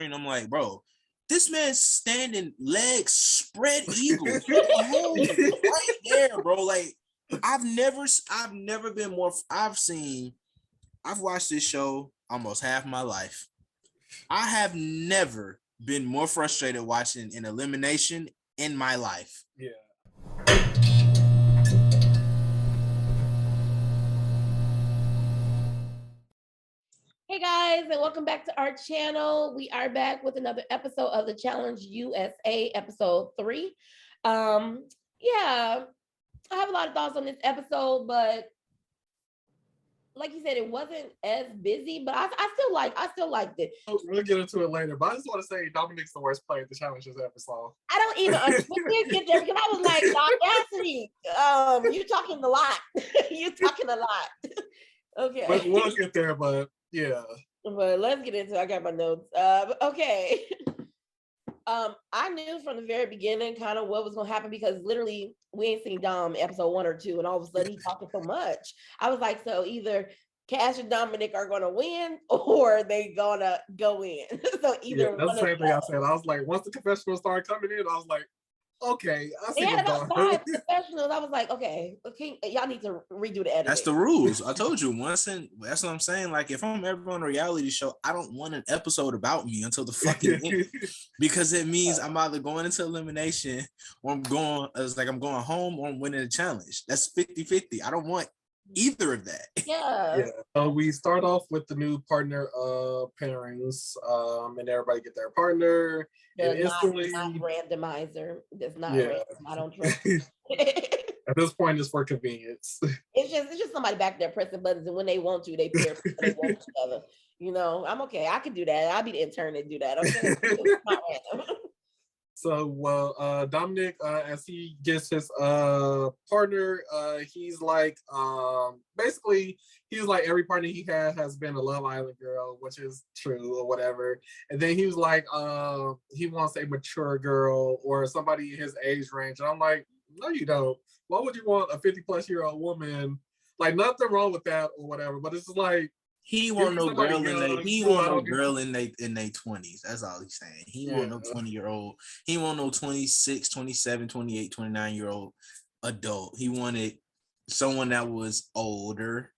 I'm like, bro, this man's standing legs spread eagles. Right there, bro. Like, I've never been more. I've watched this show almost half my life. I have never been more frustrated watching an elimination in my life. Yeah. Hey guys, and welcome back to our channel. We are back with another episode of the Challenge USA, episode 3. Yeah, I have a lot of thoughts on this episode, but like you said, it wasn't as busy, but I still liked it. We'll get into it later, but I just want to say Dominic's the worst player at the Challenge this episode. I don't even get there because I was like, audacity. You talking a lot. You talking a lot. Okay. But we'll get there, but yeah. But let's get into it. I got my notes. Okay. I knew from the very beginning kind of what was gonna happen because literally we ain't seen Dom episode 1 or 2, and all of a sudden he's talking so much. I was like, so either Cash and Dominic are gonna win or they gonna go in. So either that's the same thing I said. I was like, once the confessional started coming in, I was like, okay, I see what's going on. Professionals. I was like, okay, y'all need to redo the editing. That's the rules. I told you once, and that's what I'm saying. Like, if I'm ever on a reality show, I don't want an episode about me until the fucking end, because it means I'm either going into elimination or I'm going home or I'm winning a challenge. That's 50-50. I don't want either of that. Yeah. So we start off with the new partner pairings, and everybody get their partner. And instantly, not randomizer. That's not random. I don't trust. At this point, it's for convenience. It's just somebody back there pressing buttons, and when they want to, they pair they want together. You know, I'm okay. I can do that. I'll be the intern and do that. Okay, it's not random. So, Dominic, as he gets his partner, he's like, basically, he's like, every partner he had has been a Love Island girl, which is true or whatever. And then he was like, he wants a mature girl or somebody in his age range. And I'm like, no, you don't. Why would you want a 50-plus-year-old woman? Like, nothing wrong with that or whatever, but it's just like, he want no girl in their 20s. That's all he's saying. He want no 20-year-old. He want no 26, 27, 28, 29-year-old adult. He wanted someone that was older,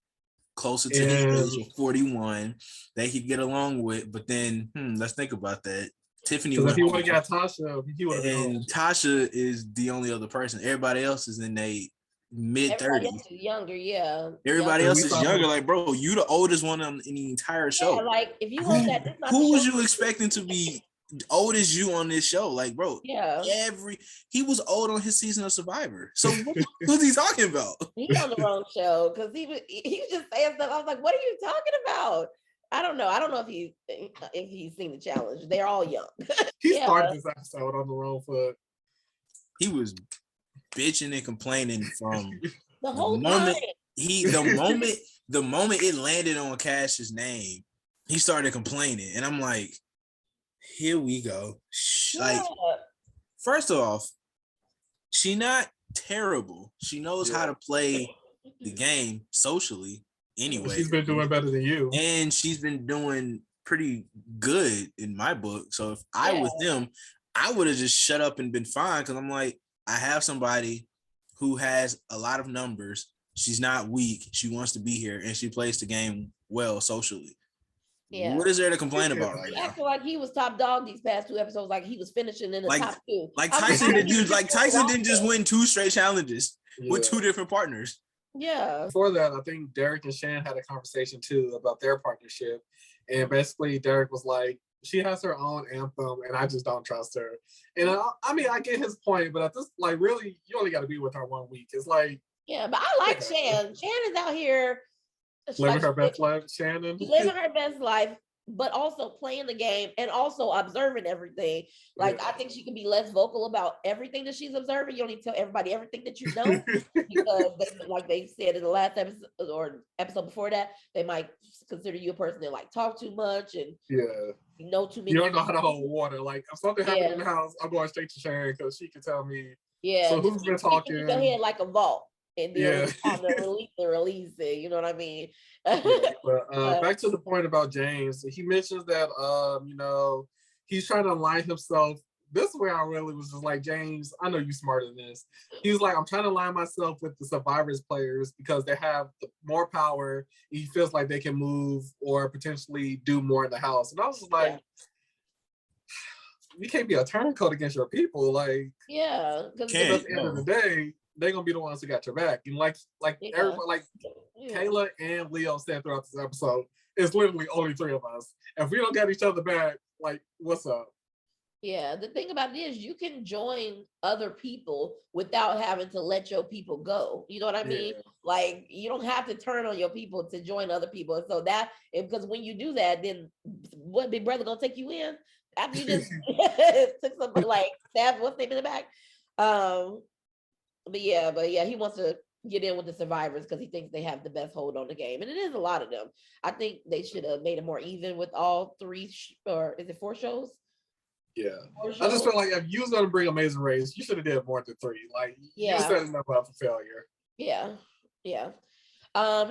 closer to his age of 41, that he'd get along with. But then, let's think about that. Tiffany if he would have got Tasha, he would have been and Tasha is the only other person. Everybody else is in their mid-30s. Younger, yeah. Everybody else is younger. Like, bro, you the oldest one in the entire show. Yeah, like, if you want that, who was you expecting to be old as you on this show? Like, bro, he was old on his season of Survivor. So who's he talking about? He's on the wrong show because he was just saying stuff. I was like, what are you talking about? I don't know. I don't know if he's seen the challenge. They're all young. He started this episode on the wrong foot. He was bitching and complaining from the whole time. The moment it landed on Cash's name, he started complaining, and I'm like, here we go. Like, first off, she not terrible. She knows how to play the game socially anyway. She's been doing better than you, and she's been doing pretty good in my book. So if I was them, I would have just shut up and been fine, because I'm like, I have somebody who has a lot of numbers. She's not weak. She wants to be here, and she plays the game well socially. Yeah. What is there to complain about right now? I feel like he was top dog these past 2 episodes. Like, he was finishing in the top 2. Like Tyson didn't just win 2 straight challenges with 2 different partners. Yeah. Before that, I think Derek and Shan had a conversation too about their partnership, and basically Derek was like, she has her own anthem, and I just don't trust her. And I mean, I get his point, but at this, like, really, you only got to be with her 1 week. It's like, yeah, but I like Shan. Shan is out here living her best life. Shannon living her best life, but also playing the game and also observing everything. Like, I think she can be less vocal about everything that she's observing. You don't need to tell everybody everything that you know, because like they said in the last episode or episode before that, they might consider you a person that like talk too much and you know too many. You don't know how to hold water. Like, if something happened in the house, I'm going straight to Sharon because she can tell me. Yeah. So who's been talking? Go ahead like a vault. And then release it, you know what I mean? But back to the point about James. He mentions that you know, he's trying to align himself. This is where I really was just like, James, I know you're smarter than this. He was like, I'm trying to align myself with the Survivors players because they have more power. He feels like they can move or potentially do more in the house. And I was like, you can't be a turncoat against your people. Like, because at the end of the day, they're gonna be the ones who got your back. And everybody, like Kayla and Leo said throughout this episode, it's literally only three of us. If we don't got each other back, like, what's up? Yeah, the thing about it is you can join other people without having to let your people go. You know what I mean? Like, you don't have to turn on your people to join other people. And so because when you do that, then what, Big Brother gonna take you in after you just took some like stab what's name in the back? But yeah, he wants to get in with the survivors because he thinks they have the best hold on the game, and it is a lot of them. I think they should have made it more even with all three, or is it 4 shows? Yeah, I just feel like if you was gonna bring Amazing Race, you should have did more than 3. Like, you setting them up for failure. Yeah.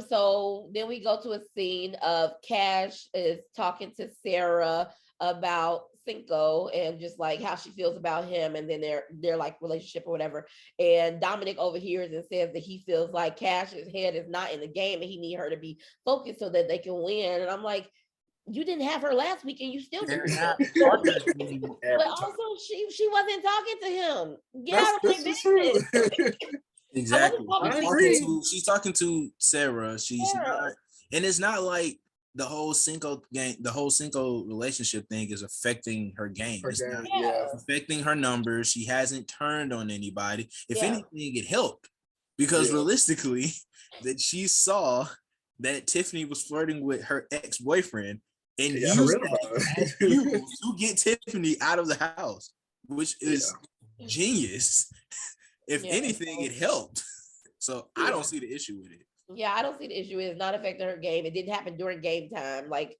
So then we go to a scene of Cash is talking to Sarah about Cinco and just like how she feels about him, and then their like relationship or whatever. And Dominic overhears and says that he feels like Cash's head is not in the game and he need her to be focused so that they can win. And I'm like, you didn't have her last week and you still didn't. But also she wasn't talking to him. Get out of my business. Exactly. She's talking to Sarah. She's not, and it's not like the whole Cinco game, the whole Cinco relationship thing is affecting her game. It's not affecting her numbers. She hasn't turned on anybody. If anything, it helped because realistically, that she saw that Tiffany was flirting with her ex-boyfriend and used that as fuel to get Tiffany out of the house, which is genius. If anything, it helped. So I don't see the issue with it. Yeah, I don't see the issue. It's not affecting her game. It didn't happen during game time. Like,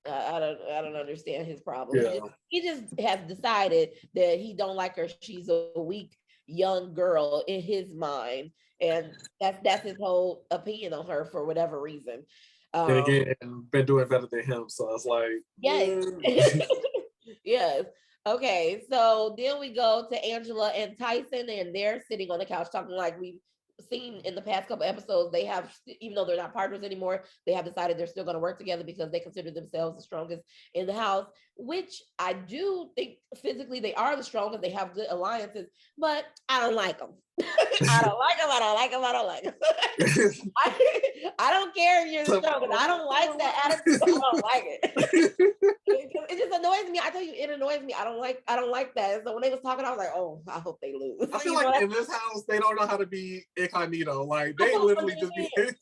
I don't understand his problem. He just has decided that he don't like her. She's a weak young girl in his mind, and that's his whole opinion on her for whatever reason. And again, been doing better than him, so it's like yes. Okay, so then we go to Angela and Tyson, and they're sitting on the couch talking like we've seen in the past couple episodes. They have, even though they're not partners anymore, they have decided they're still going to work together because they consider themselves the strongest in the house, which I do think physically they are the strongest. They have good alliances, but I don't like them. I don't like them. I don't care if you're the strongest. I don't like that attitude. I don't like it. It just annoys me. I tell you, it annoys me. I don't like that. So when they was talking, I was like, oh, I hope they lose. I feel like in this house, they don't know how to be incognito. Like, they literally just be in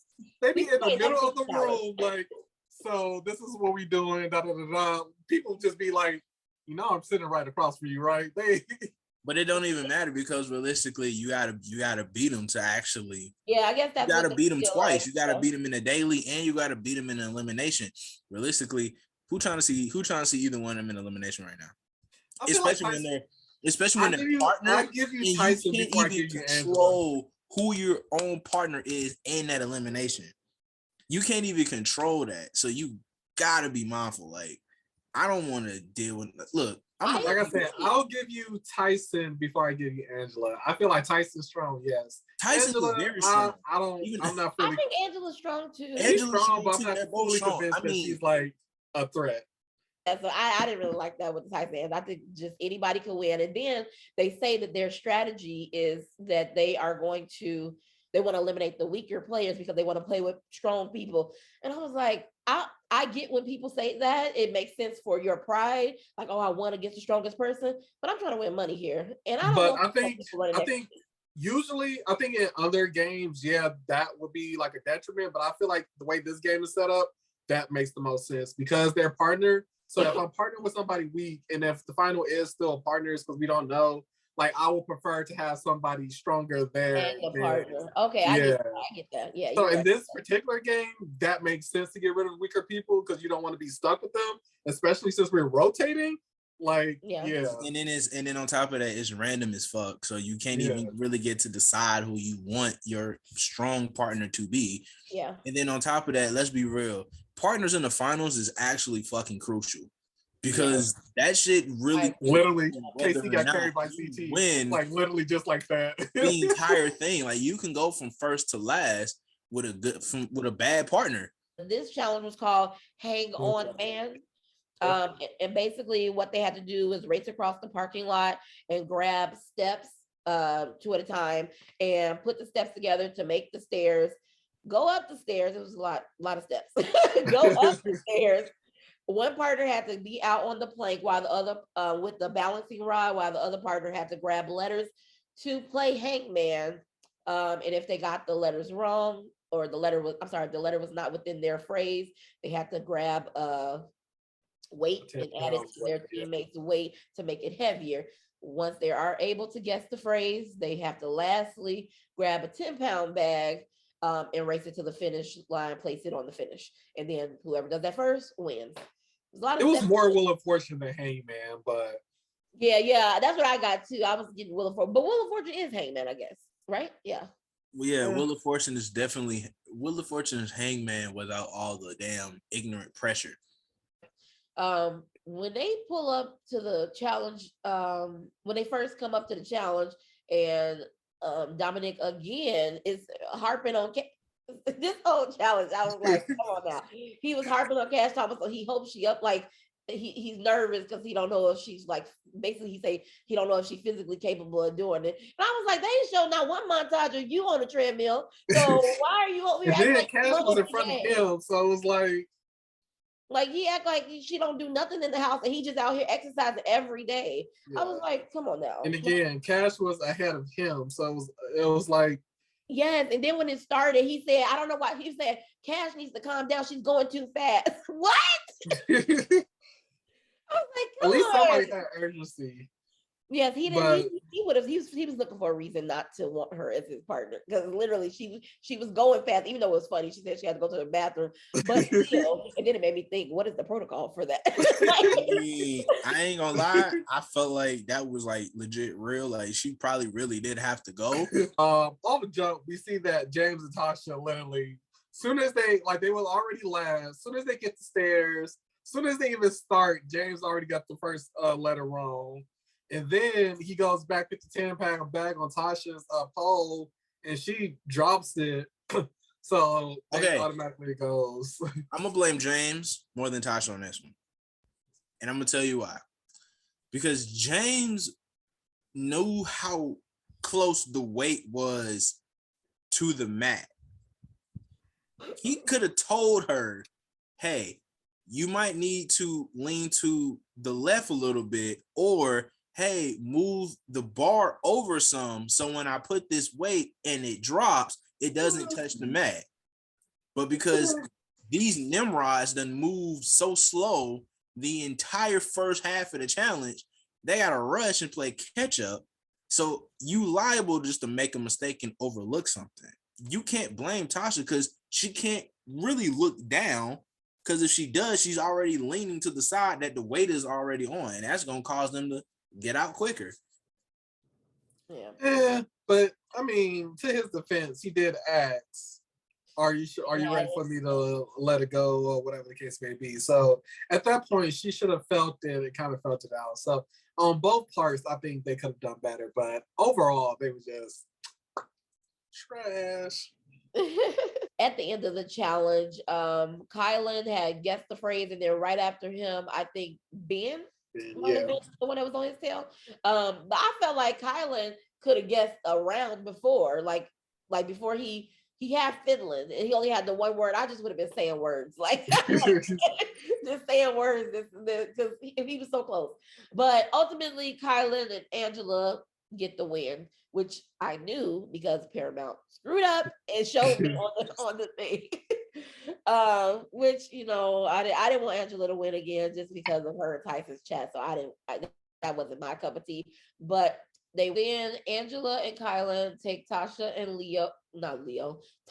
the middle of the room. Like, so this is what we doing. Da da da da. People just be like, I'm sitting right across from you, right? But it don't even matter because realistically, you gotta beat them to actually. Yeah, I guess that's. You gotta beat them twice. You gotta beat them in a daily, and you gotta beat them in an elimination. Realistically, who trying to see either one of them in elimination right now? Especially when they're partner. I give you Tyson before I give you control who your own partner is in that elimination. You can't even control that, so you gotta be mindful. Like, I don't want to deal with. Look, like I said, I'll give you Tyson before I give you Angela. I feel like Tyson's strong. Yes, Tyson is very strong. I'm not. I think Angela's strong too. Angela's strong, but I'm not fully convinced that she's like a threat. So I didn't really like that with the Tyson. I think just anybody can win. And then they say that their strategy is that they want to eliminate the weaker players because they want to play with strong people. And I was like, I get when people say that. It makes sense for your pride. Like, oh, I won against the strongest person, but I'm trying to win money here. And I think usually in other games, that would be like a detriment. But I feel like the way this game is set up, that makes the most sense because they're partnered. So if I'm partnering with somebody weak, and if the final is still partners because we don't know, like, I would prefer to have somebody stronger there. And the partner. Okay, I get that. Yeah. So in this particular game, that makes sense to get rid of weaker people because you don't want to be stuck with them, especially since we're rotating. Like, And then on top of that, it's random as fuck. So you can't even really get to decide who you want your strong partner to be. Yeah. And then on top of that, let's be real. Partners in the finals is actually fucking crucial because that shit really literally whether Casey or got not carried by you CT, win like literally just like that. the entire thing. Like you can go from first to last with a bad partner. This challenge was called Hang On Man. And basically what they had to do was race across the parking lot and grab steps 2 at a time and put the steps together to make the stairs. Go up the stairs. It was a lot of steps. Go up the stairs. One partner had to be out on the plank while the other with the balancing rod, while the other partner had to grab letters to play hangman. And if they got the letters wrong, or the letter was not within their phrase, they had to grab weight and add it to their teammates' weight to make it heavier. Once they are able to guess the phrase, they have to lastly grab a 10-pound bag and race it to the finish line, place it on the finish. And then whoever does that first wins. It was more Wheel of Fortune than Hangman, but yeah, that's what I got too. I was getting Wheel of Fortune, but Wheel of Fortune is Hangman, I guess, right? Yeah. Well, yeah, Wheel of Fortune is definitely Wheel of Fortune is Hangman without all the damn ignorant pressure. When they pull up to the challenge, when they first come up to the challenge, and Dominic again is harping on this whole challenge. I was like, come on now. He was harping on Cash Thomas, so he hopes she up. Like he's nervous because he don't know if she's like, basically he say he don't know if she's physically capable of doing it. And I was like, they show not one montage of you on the treadmill. So why are you over here? And then Cash was in front of him, so it was like he act like she don't do nothing in the house and he just out here exercising every day. Yeah. I was like, come on now. And again, Cash was ahead of him, so it was like. Yes, and then when it started, he said, I don't know why, he said, Cash needs to calm down. She's going too fast. What? I was like, at least somebody had urgency. Yes, he didn't. He would have. He was looking for a reason not to want her as his partner, because literally she was going fast. Even though it was funny, she said she had to go to the bathroom, but still, and then it made me think, what is the protocol for that? I ain't gonna lie, I felt like that was like legit real. Like she probably really did have to go. Off the jump, we see that James and Tasha literally, soon as they were already last, soon as they get the stairs, soon as they even start, James already got the first letter wrong. And then he goes back with the 10-pound bag on Tasha's pole, and she drops it. So it automatically goes. I'm gonna blame James more than Tasha on this one, and I'm gonna tell you why. Because James knew how close the weight was to the mat. He could have told her, "Hey, you might need to lean to the left a little bit, or hey, move the bar over some, so when I put this weight and it drops, it doesn't touch the mat." But because these Nimrods done moved so slow the entire first half of the challenge, they gotta rush and play catch up. So you liable just to make a mistake and overlook something. You can't blame Tasha because she can't really look down, because if she does, she's already leaning to the side that the weight is already on, and that's gonna cause them to get out quicker. Yeah, but I mean, to his defense, he did ask, "Are you sure? Are you ready for me to let it go, or whatever the case may be?" So at that point, she should have felt it and kind of felt it out. So on both parts, I think they could have done better. But overall, they were just trash. At the end of the challenge, Kylan had guessed the phrase, and then right after him, I think Ben. Yeah. The one that was on his tail. But I felt like Kylan could have guessed a round before, like before he had Finland and he only had the one word. I just would have been saying words, like just saying words, because he was so close. But ultimately, Kylan and Angela get the win, which I knew because Paramount screwed up and showed me on the thing. Which, you know, I didn't want Angela to win again just because of her and Tyson's chat. So that wasn't my cup of tea. But they win. Angela and Kylan take Tasha and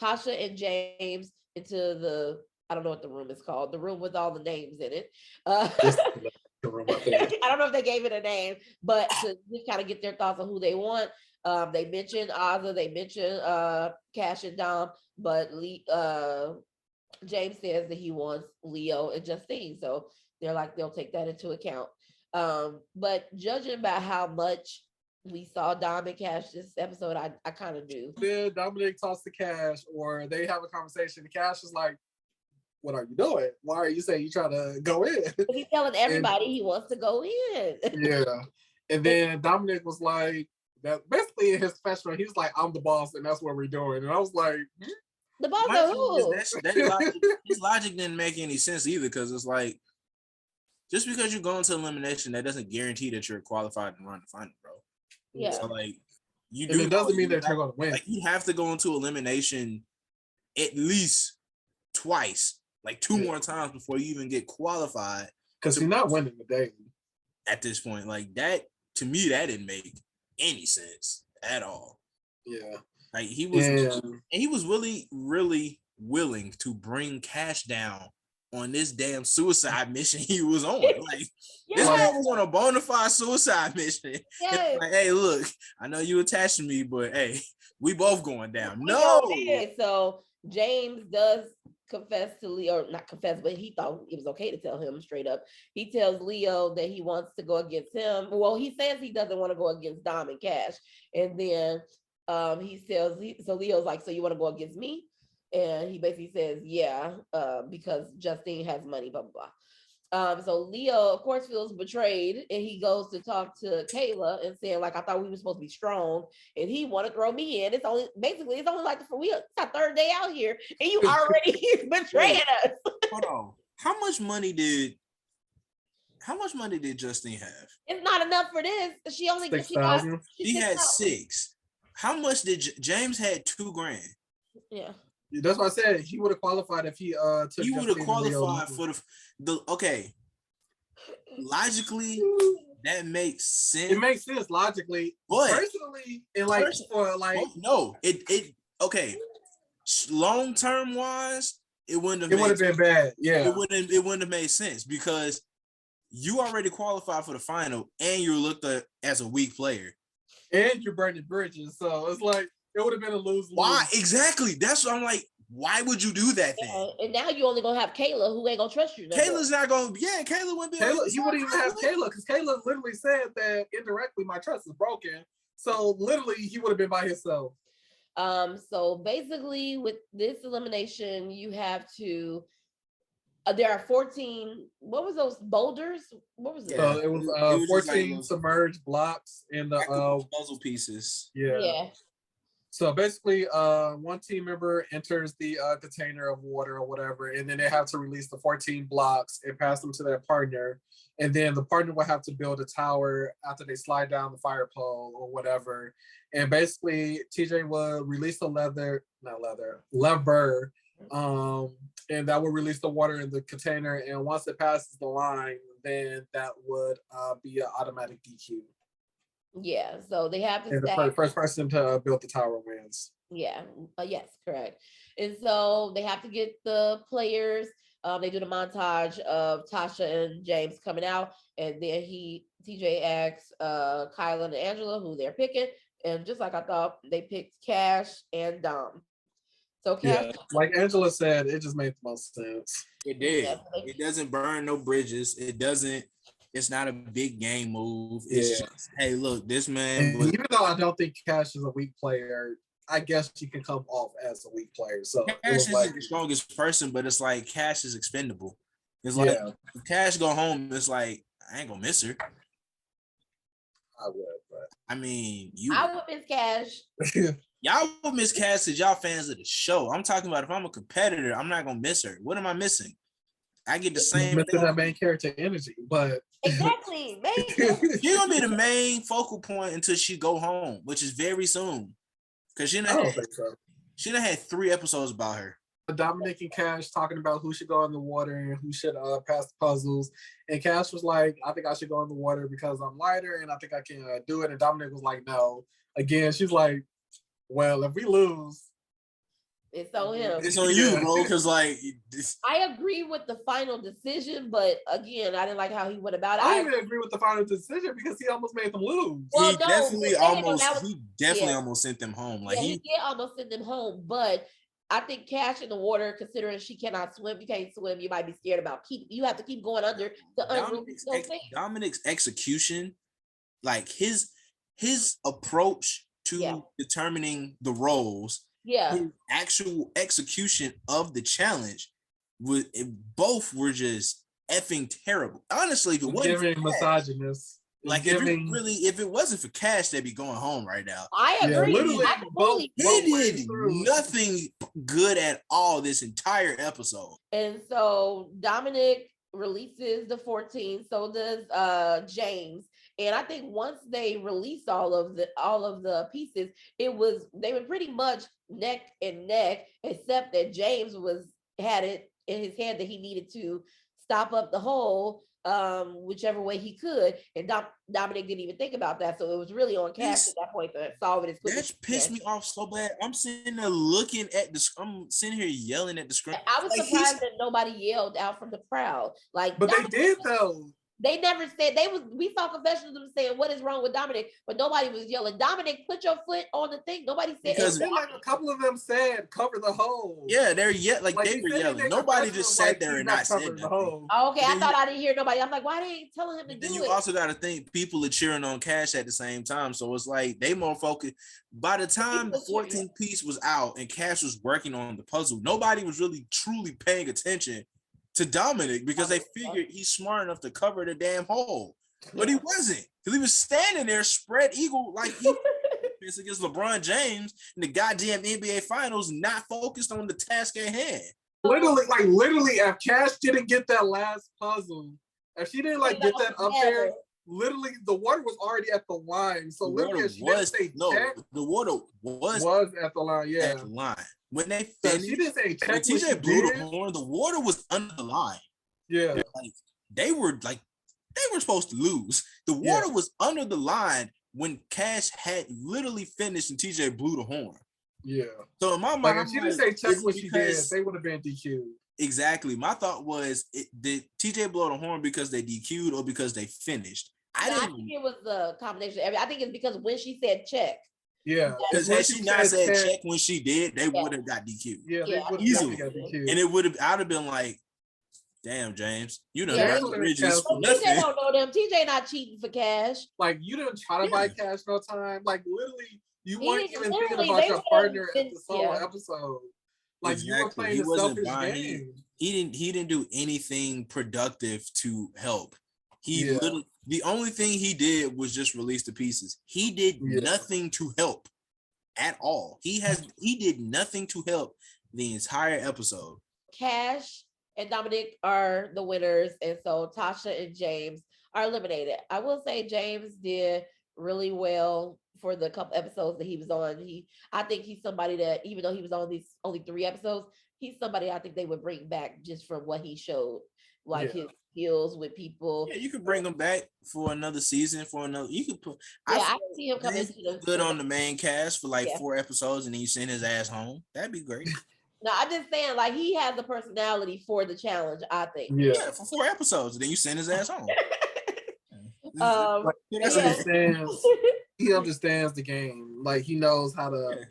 Tasha and James into the, I don't know what the room is called, the room with all the names in it. I don't know if they gave it a name, but to just kind of get their thoughts on who they want. They mentioned Ozza, they mentioned Cash and Dom, but James says that he wants Leo and Justine. So they're like they'll take that into account. But judging by how much we saw Dom and Cash this episode, I kind of do. Then Dominic talks to Cash, or they have a conversation. Cash is like, "What are you doing? Why are you saying you trying to go in?" He's telling everybody he wants to go in. Yeah. And then Dominic was like, that basically in his professional, he was like, "I'm the boss, and that's what we're doing." And I was like, The boss of who? His logic didn't make any sense either, because it's like, just because you go into elimination, that doesn't guarantee that you're qualified to run the final, bro. Yeah. So like, and it doesn't mean that you're going to win. Like, you have to go into elimination at least twice, like two more times before you even get qualified. Because you're not winning the day. At this point, like that, to me, that didn't make any sense at all. Yeah. Like he was really, really willing to bring Cash down on this damn suicide mission he was on. Like this man was on a bona fide suicide mission. Yes. Like, hey, look, I know you attached to me, but hey, we both going down. No. So James does confess to Leo, not confess, but he thought it was okay to tell him straight up. He tells Leo that he wants to go against him. Well, he says he doesn't want to go against Dom and Cash. And then he tells, so Leo's like, so you want to go against me? And he basically says, yeah, because Justine has money, blah, blah, blah. So Leo, of course, feels betrayed, and he goes to talk to Kayla and saying, like, I thought we were supposed to be strong, and he want to throw me in. It's only like it's our third day out here, and you already betraying us. Hold on. How much money did Justine have? It's not enough for this. She only she had 6. How much did James had $2,000? Yeah. That's what I said. He would have qualified if he took. He would have qualified for the okay. Logically, that makes sense. It makes sense logically, but personally, and like for like no, it okay. Long term wise, it wouldn't have been bad. Yeah, it wouldn't have made sense because you already qualified for the final, and you're looked at as a weak player, and you're burning bridges. So it's like. It would have been a lose-lose. Why? Exactly. That's what I'm like. Why would you do that then? And now you only gonna have Kayla, who ain't gonna trust you. Kayla's not gonna. Yeah, Kayla wouldn't be. You wouldn't even have Kayla because Kayla literally said that indirectly my trust is broken. So literally, he would have been by himself. So basically, with this elimination, you have to. There are 14. What was those boulders? What was it? It was 14 like submerged blocks in the puzzle pieces. Yeah. So basically, one team member enters the container of water or whatever, and then they have to release the 14 blocks and pass them to their partner. And then the partner will have to build a tower after they slide down the fire pole or whatever. And basically, TJ will release the lever, and that will release the water in the container. And once it passes the line, then that would be an automatic DQ. Yeah, so they have to. And the first person to build the tower wins. Yeah. Yes, correct. And so they have to get the players. They do the montage of Tasha and James coming out, and then TJ asks Kyla and Angela who they're picking, and just like I thought, they picked Cash and Dom. So Cash, like Angela said, it just made the most sense. It did. Yeah, it doesn't burn no bridges. It doesn't. It's not a big game move. It's just, hey, look, this man. Even though I don't think Cash is a weak player, I guess you can come off as a weak player. So Cash isn't the strongest person, but it's like Cash is expendable. It's like if Cash go home, it's like I ain't gonna miss her. I would, but I mean, I would miss Cash. Y'all would miss Cash because y'all fans of the show. I'm talking about if I'm a competitor, I'm not gonna miss her. What am I missing? I get the same thing. That main character energy, but exactly, you're gonna be the main focal point until she go home, which is very soon. Because she done had 3 episodes about her. Dominic and Cash talking about who should go in the water and who should pass the puzzles. And Cash was like, I think I should go in the water because I'm lighter and I think I can do it. And Dominic was like, no. Again, she's like, well, if we lose, it's on him. It's on you, bro. Because I agree with the final decision, but again, I didn't like how he went about it. I didn't even agree with the final decision because he almost made them lose. Well, he definitely almost sent them home. Like he did almost send them home, but I think Cash in the water, considering she cannot swim, you can't swim, you might be scared about you have to keep going under to unrelease those things. Dominic's execution, like his approach to determining the roles, his actual execution of the challenge, both were just effing terrible. Honestly, if it wasn't giving misogynist. Like if it wasn't for Cash, they'd be going home right now. I agree. Literally, he did nothing good at all this entire episode. And so Dominic releases the 14th, so does James. And I think once they released all of the pieces, they were pretty much neck and neck, except that James had it in his head that he needed to stop up the hole whichever way he could, and Dominic didn't even think about that, so it was really on Cash at that point to solve it as quick. That pissed me off so bad. I'm sitting there I'm sitting here yelling at the screen. I was surprised that nobody yelled out from the crowd. But Dominic, they did though. They never said we saw confessions of them saying what is wrong with Dominic, but nobody was yelling, Dominic, put your foot on the thing. Nobody said because like a couple of them said cover the hole. Yeah, they were yelling. Nobody just sat there and not said nothing. Oh, okay, I thought I didn't hear nobody. I'm like, why they ain't telling him to do it? You also got to think people are cheering on Cash at the same time, so it's like they more focused. By the time the 14th piece was out and Cash was working on the puzzle, nobody was really truly paying attention to Dominic because they figured he's smart enough to cover the damn hole, but he wasn't, because he was standing there spread eagle like he was against LeBron James in the goddamn NBA Finals, not focused on the task at hand. Literally, if Cash didn't get that last puzzle, if she didn't get that up there, literally the water was already at the line. So literally, if she didn't say check, the water was at the line. Yeah, at the line. When they finished, she didn't say check. When TJ blew the horn, the water was under the line. Yeah, they were supposed to lose. The water was under the line when Cash had literally finished and TJ blew the horn. Yeah. So in my mind, if she didn't say check what she did, they would have been DQ'd. Exactly. My thought was, did TJ blow the horn because they DQ'd or because they finished? I think it was the combination. I think it's because when she said check. Yeah, because had she not said check when she did, they would have got DQ'd. Yeah, they would easily got DQ'd. And I'd have been like, damn, James, you done burned the bridges for nothing. TJ don't know them. TJ not cheating for Cash. Like, you didn't try to buy Cash no time. Like, literally, you weren't even thinking about your partner at the solo episode. Like, you were playing the selfish game. He didn't do anything productive to help. Literally, the only thing he did was just release the pieces. He did nothing to help at all. He did nothing to help the entire episode. Cash and Dominic are the winners, and so Tasha and James are eliminated. I will say James did really well for the couple episodes that he was on. I think he's somebody that, even though he was on these only 3 episodes, he's somebody I think they would bring back just from what he showed, his skills with people. Yeah, you could bring him back for another season, you could put. I can see him coming good on the main cast for 4 episodes, and then you send his ass home. That'd be great. No, I'm just saying, he has a personality for the challenge, I think. Yeah, for 4 episodes, and then you send his ass home. He understands the game. He knows how to. Yeah.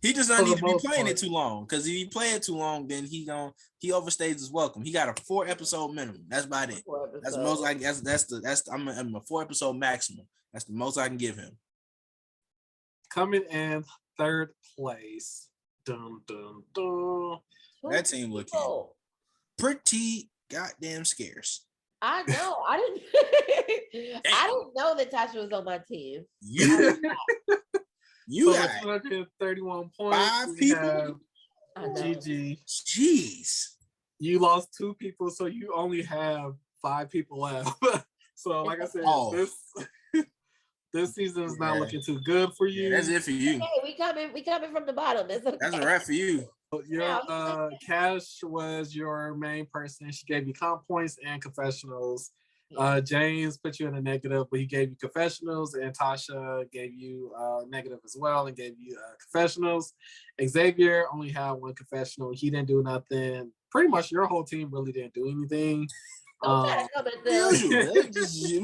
He just doesn't need to be playing it too long, because if he play it too long, then he overstays his welcome. He got a 4 episode minimum. That's about it. That's the most I guess. I'm a 4 episode maximum. That's the most I can give him. Coming in 3rd place. Dun, dun, dun. That team looking pretty goddamn scarce. I know. I didn't know that Tasha was on my team. You got 231 points. 5 people. GG. Jeez. You lost 2 people, so you only have 5 people left. So, like I said, this season is not looking too good for you. Yeah, that's it for you. Okay, we coming from the bottom. That's okay. That's a wrap for you. Your Cash was your main person. She gave you comp points and confessionals. James put you in a negative, but he gave you confessionals, and Tasha gave you negative as well and gave you confessionals. Xavier only had 1 confessional. He didn't do nothing. Pretty much your whole team really didn't do anything. Them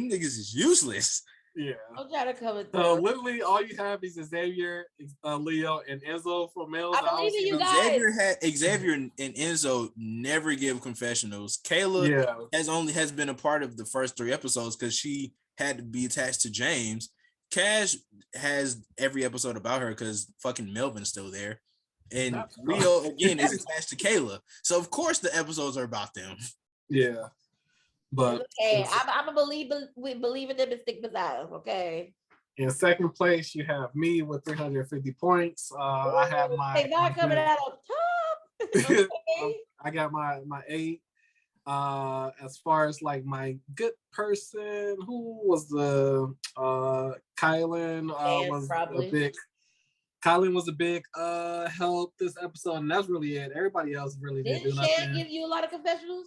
niggas is useless. Yeah. I'm trying to come with So literally, all you have is Xavier, Leo, and Enzo for males. I believe in you guys. Xavier and Enzo never give confessionals. Kayla has been a part of the first 3 episodes because she had to be attached to James. Cash has every episode about her because fucking Melvin's still there. And Leo again is attached to Kayla. So of course the episodes are about them. Yeah. But okay, I'm a believer. We believe in them and stick beside them. Okay. In second place, you have me with 350 points. I have my. Not coming out on top. Okay. I got my 8. As far as like my good person, who was the Kylan was probably a big. Kylan was a big help this episode, and that's really it. Everybody else really didn't do nothing. Shan give you a lot of confessionals?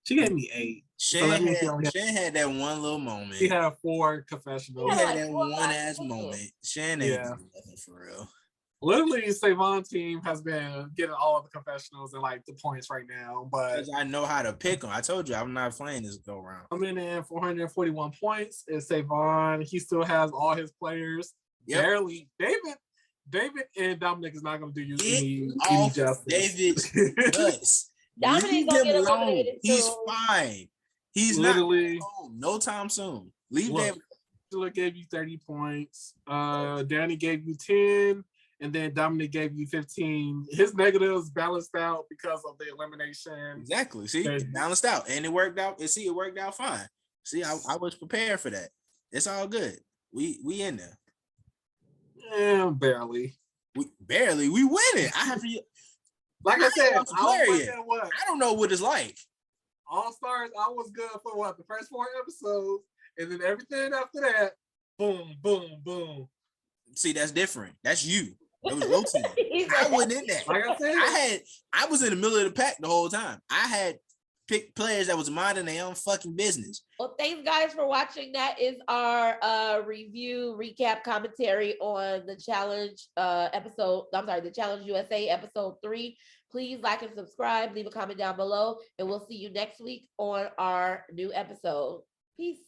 She gave me 8. Shan had that one little moment. She had 4 confessionals. She had that one ass moment. Shan ain't nothing for real. Literally, Savon's team has been getting all of the confessionals and like the points right now. But I know how to pick them. I told you I'm not playing this go round. I'm in 441 points. Is Savon. He still has all his players. Yep. Barely. David and Dominic is not going to do you any justice. David nuts. Dominic gonna get eliminated. He's fine. He's literally no time soon. Leave David. Angela gave you 30 points. Danny gave you 10, and then Dominic gave you 15. His negatives balanced out because of the elimination. Exactly. See, it balanced out, and it worked out. It worked out fine. See, I was prepared for that. It's all good. We in there. Yeah, barely. We winning. I have to. Like I said, I don't know what it's like. All Stars, I was good for the first 4 episodes, and then everything after that, boom, boom, boom. See, that's different. That's you. It was your team. I wasn't in that. Like I said, I was in the middle of the pack the whole time. I had picked players that was minding their own fucking business. Well, thanks guys for watching. That is our review, recap, commentary on the challenge episode. I'm sorry, the Challenge USA episode 3. Please like and subscribe, leave a comment down below, and we'll see you next week on our new episode. Peace.